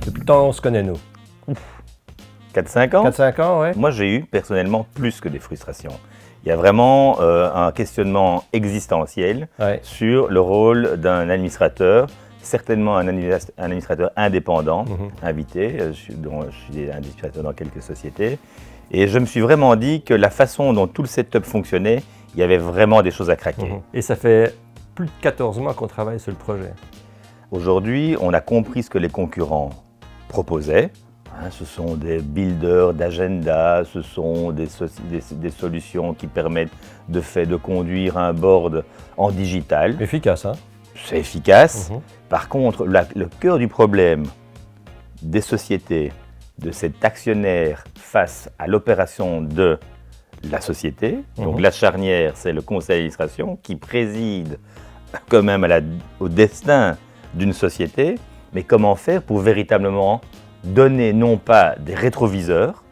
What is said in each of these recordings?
Depuis le temps on se connaît, nous. 4-5 ans 4-5 ans, ouais. Moi, j'ai eu personnellement plus que des frustrations. Il y a vraiment un questionnement existentiel sur le rôle d'un administrateur, certainement un administrateur indépendant, invité. Je suis administrateur dans quelques sociétés. Et je me suis vraiment dit que la façon dont tout le setup fonctionnait, il y avait vraiment des choses à craquer. Et ça fait plus de 14 mois qu'on travaille sur le projet. Aujourd'hui, on a compris ce que les concurrents proposaient. Ce sont des builders d'agenda, ce sont des solutions qui permettent de conduire un board en digital. Efficace, hein? C'est efficace. Par contre, le cœur du problème des sociétés, de cet actionnaire face à l'opération de la société, donc la charnière, c'est le conseil d'administration qui préside quand même au destin d'une société, mais comment faire pour véritablement donner non pas des rétroviseurs,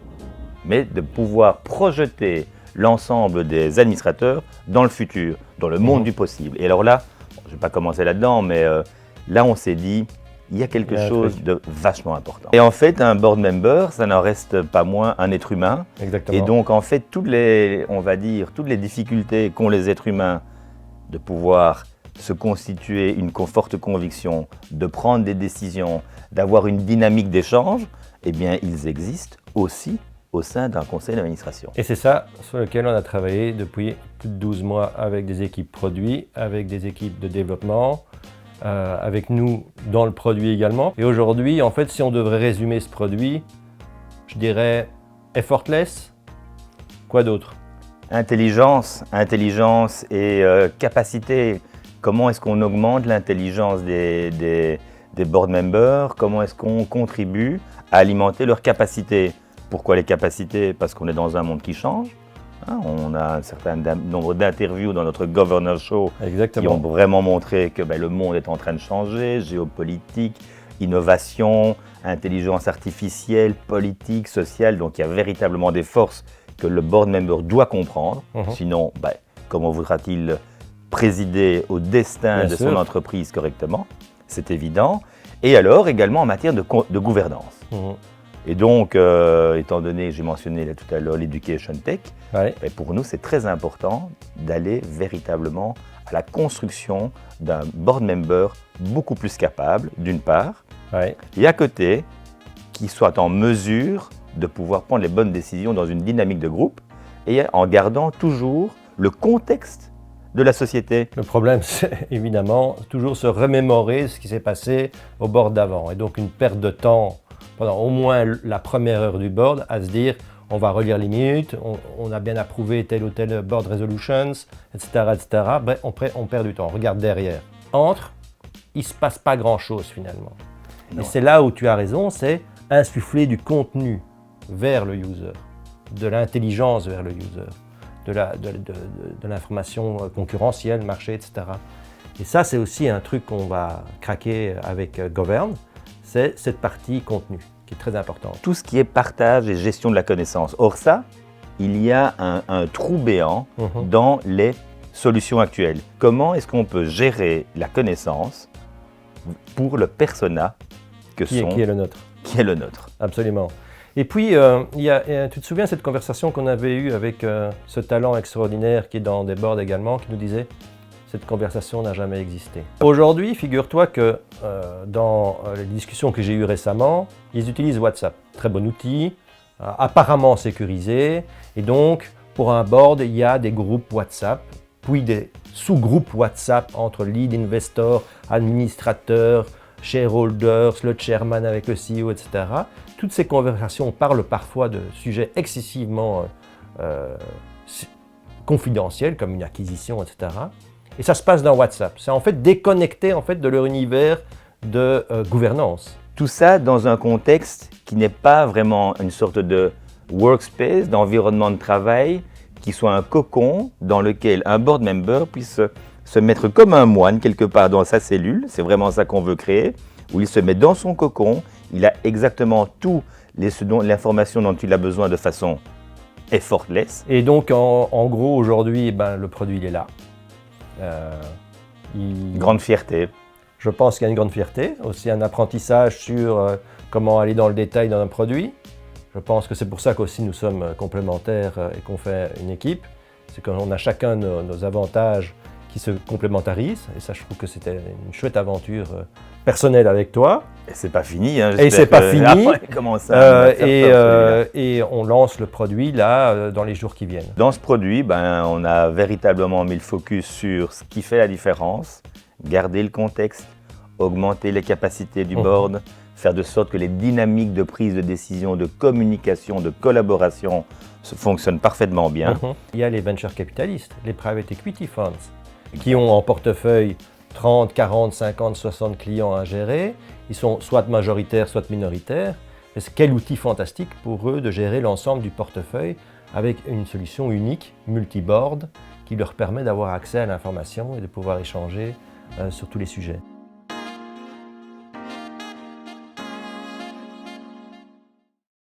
mais de pouvoir projeter l'ensemble des administrateurs dans le futur, dans le monde du possible. Et alors là, je ne vais pas commencer là-dedans, mais là on s'est dit, il y a quelque chose de vachement important. Et en fait, un board member, ça n'en reste pas moins un être humain. Exactement. Et donc en fait, toutes les difficultés qu'ont les êtres humains de pouvoir se constituer une forte conviction, de prendre des décisions, d'avoir une dynamique d'échange, eh bien, ils existent aussi au sein d'un conseil d'administration. Et c'est ça sur lequel on a travaillé depuis plus de 12 mois avec des équipes produits, avec des équipes de développement, avec nous dans le produit également. Et aujourd'hui, en fait, si on devrait résumer ce produit, je dirais effortless, quoi d'autre? Intelligence et capacité. Comment est-ce qu'on augmente l'intelligence des board members? Comment est-ce qu'on contribue à alimenter leurs capacités? Pourquoi les capacités? Parce qu'on est dans un monde qui change. On a un certain nombre d'interviews dans notre Governor Show qui ont vraiment montré que le monde est en train de changer, géopolitique, innovation, intelligence artificielle, politique, sociale. Donc il y a véritablement des forces que le board member doit comprendre. Sinon, comment voudra-t-il présider au destin de son entreprise correctement? C'est évident. Et alors également en matière de gouvernance. Et donc, étant donné, j'ai mentionné là, tout à l'heure l'Education Tech, pour nous c'est très important d'aller véritablement à la construction d'un board member beaucoup plus capable, d'une part, et à côté, qui soit en mesure de pouvoir prendre les bonnes décisions dans une dynamique de groupe et en gardant toujours le contexte de la société. Le problème, c'est évidemment toujours se remémorer ce qui s'est passé au board d'avant. Et donc une perte de temps pendant au moins la première heure du board à se dire on va relire les minutes, on a bien approuvé tel ou tel board resolutions, etc. Bref, on perd du temps, on regarde derrière. Il ne se passe pas grand-chose finalement. Non. Et c'est là où tu as raison, c'est insuffler du contenu vers le user, de l'intelligence vers le user. De l'information concurrentielle, marché, etc. Et ça, c'est aussi un truc qu'on va craquer avec Govern, c'est cette partie contenu qui est très importante. Tout ce qui est partage et gestion de la connaissance. Or ça, il y a un trou béant dans les solutions actuelles. Comment est-ce qu'on peut gérer la connaissance pour le persona qui est le nôtre. Absolument. Et puis, tu te souviens de cette conversation qu'on avait eue avec ce talent extraordinaire qui est dans des boards également, qui nous disait « cette conversation n'a jamais existé ». Aujourd'hui, figure-toi que dans les discussions que j'ai eues récemment, ils utilisent WhatsApp. Très bon outil, apparemment sécurisé. Et donc, pour un board, il y a des groupes WhatsApp, puis des sous-groupes WhatsApp entre lead investor, administrateur, shareholders, le chairman avec le CEO, etc. Toutes ces conversations parlent parfois de sujets excessivement confidentiels, comme une acquisition, etc. Et ça se passe dans WhatsApp. C'est en fait déconnecté de leur univers de gouvernance. Tout ça dans un contexte qui n'est pas vraiment une sorte de workspace, d'environnement de travail, qui soit un cocon dans lequel un board member puisse se mettre comme un moine quelque part dans sa cellule. C'est vraiment ça qu'on veut créer, où il se met dans son cocon. Il a exactement tout l'information dont il a besoin de façon effortless. Et donc, en gros, aujourd'hui, le produit, il est là. Grande fierté. Je pense qu'il y a une grande fierté, aussi un apprentissage sur comment aller dans le détail dans un produit. Je pense que c'est pour ça qu'aussi nous sommes complémentaires et qu'on fait une équipe. C'est qu'on a chacun nos avantages qui se complémentarisent. Et ça, je trouve que c'était une chouette aventure personnelle avec toi. Et c'est pas fini. Hein, et c'est pas fini. Après, et on lance le produit là dans les jours qui viennent. Dans ce produit, on a véritablement mis le focus sur ce qui fait la différence, garder le contexte, augmenter les capacités du board, faire de sorte que les dynamiques de prise de décision, de communication, de collaboration fonctionnent parfaitement bien. Il y a les venture capitalistes, les private equity funds, qui ont en portefeuille 30, 40, 50, 60 clients à gérer. Ils sont soit majoritaires, soit minoritaires. Mais quel outil fantastique pour eux de gérer l'ensemble du portefeuille avec une solution unique, multi-board, qui leur permet d'avoir accès à l'information et de pouvoir échanger sur tous les sujets.